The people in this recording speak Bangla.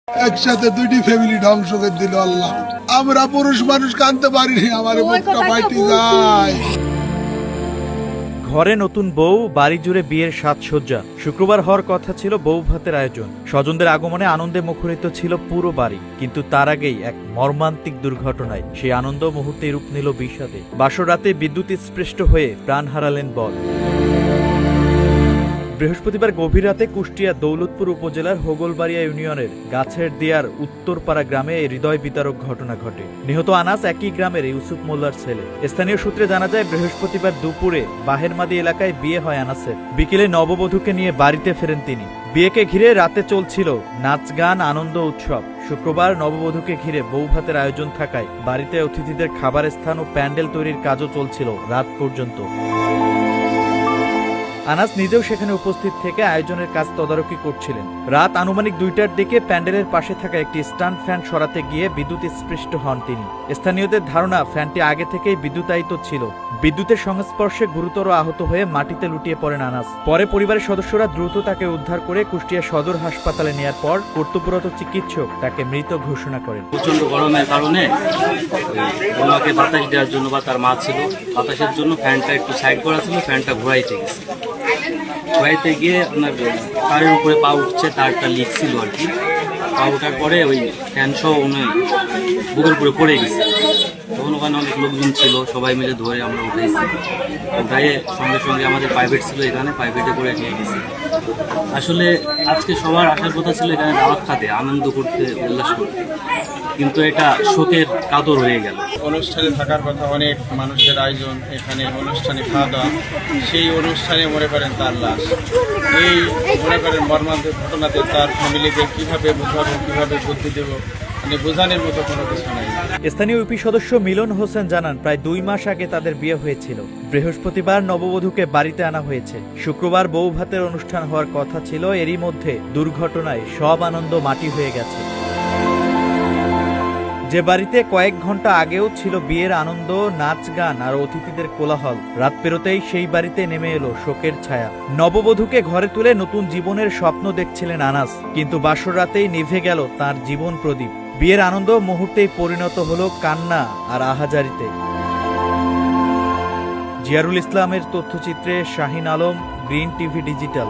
একসাথে দুইটি ফ্যামিলি ধ্বংস করে দিল আল্লাহ। আমরা পুরুষ মানুষ কাঁদতে পারিনি, আমার বুকটা ফাইটে যায়। ঘরে নতুন বউ, বাড়ি জুড়ে বিয়ের সাজসজ্জা। শুক্রবার হওয়ার কথা ছিল বউ ভাতের আয়োজন। স্বজনদের আগমনে আনন্দে মুখরিত ছিল পুরো বাড়ি, কিন্তু তার আগেই এক মর্মান্তিক দুর্ঘটনায় সেই আনন্দ মুহূর্তে রূপ নিল বিষাদে। বাসর রাতে বিদ্যুৎ স্পৃষ্ট হয়ে প্রাণ হারালেন বর। বৃহস্পতিবার গভীর রাতে কুষ্টিয়া দৌলতপুর উপজেলার হোগলবাড়িয়া ইউনিয়নের গাছের দিয়ার উত্তরপাড়া গ্রামে এই হৃদয় বিতারক ঘটনা ঘটে। নিহত আনাস একই গ্রামের ইউসুফ মোল্লার ছেলে। স্থানীয় সূত্রে জানা যায়, বৃহস্পতিবার দুপুরে বাহেরমাদি এলাকায় বিয়ে হয় আনাসের। বিকেলে নববধূকে নিয়ে বাড়িতে ফেরেন তিনি। বিয়েকে ঘিরে রাতে চলছিল নাচ গান, আনন্দ উৎসব। শুক্রবার নববধূকে ঘিরে বউ ভাতের আয়োজন থাকায় বাড়িতে অতিথিদের খাবারের স্থান ও প্যান্ডেল তৈরির কাজও চলছিল রাত পর্যন্ত। আনাস নিজেও সেখানে উপস্থিত থেকে আয়োজনের কাজ তদারকি করছিলেন। রাত আনুমানিক 2টার দিকে প্যান্ডেলের পাশে থাকা একটি স্ট্যান্ড ফ্যান সরাতে গিয়ে বিদ্যুৎ স্পৃষ্ট হন তিনি। স্থানীয়দের ধারণা, ফ্যানটি আগে থেকেই বিদ্যুতায়িত ছিল। বিদ্যুতের সংস্পর্শে গুরুতর আহত হয়ে মাটিতে লুটিয়ে পড়েন আনাস। পরে পরিবারের সদস্যরা দ্রুত তাকে উদ্ধার করে কুষ্টিয়া সদর হাসপাতালে নেয়ার পর কর্তব্যরত চিকিৎসক তাকে মৃত ঘোষণা করেন। প্রচন্ড গরমের কারণে ওনাকে বাতাস দেওয়ার জন্য, বা তার মা ছিল, বাতাসের জন্য ফ্যানটা একটু সাইড করা ছিল, ফ্যানটা ঘোরাইতে গেছে। ঘোরাইতে গিয়ে আপনার তারের উপরে পা উঠছে, তারটা লিক ছিল আর কি। পা ওঠার পরে ওই ফ্যান সহ উনি বুকের উপরে পড়ে গেছে। তখন ওখানে অনেক লোকজন ছিল, সবাই মিলে ধরে আমরা উঠাইছি। উঠাইয়ে সঙ্গে সঙ্গে আমাদের প্রাইভেট ছিল, এখানে প্রাইভেটে করে নিয়ে গেছে। আসলে আজকে সবার আসার কথা ছিল এখানে দাওয়াত খাতে, আনন্দ করতে, উল্লাস করতে, কিন্তু এটা শোকের কাতর হয়ে গেল। অনুষ্ঠানে থাকার কথা, অনেক মানুষের আয়োজন, এখানে অনুষ্ঠানে খাওয়া দাওয়া, সেই অনুষ্ঠানে মনে করেন তার লাশ। এই মনে করেন মর্মান্তিক ঘটনাতে তার ফ্যামিলিকে কিভাবে বোঝাবো, কিভাবে বুদ্ধি দেবো, মানে বোঝানোর মতো কোনো কিছু নাই। স্থানীয় ইউপি সদস্য মিলন হোসেন জানান, প্রায় 2 মাস আগে তাদের বিয়ে হয়েছিল। বৃহস্পতিবার নববধূকে বাড়িতে আনা হয়েছে। শুক্রবার বউ ভাতের অনুষ্ঠান হওয়ার কথা ছিল। এরই মধ্যে দুর্ঘটনায় সব আনন্দ মাটি হয়ে গেছে। যে বাড়িতে কয়েক ঘন্টা আগেও ছিল বিয়ের আনন্দ, নাচ গান আর অতিথিদের কোলাহল, রাত পেরোতেই সেই বাড়িতে নেমে এলো শোকের ছায়া। নববধূকে ঘরে তুলে নতুন জীবনের স্বপ্ন দেখছিলেন আনাস, কিন্তু বাসর রাতেই নিভে গেল তার জীবন প্রদীপ। বিয়ের আনন্দ মুহূর্তেই পরিণত হলো কান্না আর আহাজারিতে। জিয়ারুল ইসলামের তথ্যচিত্রে Shahin Alam, green TV digital.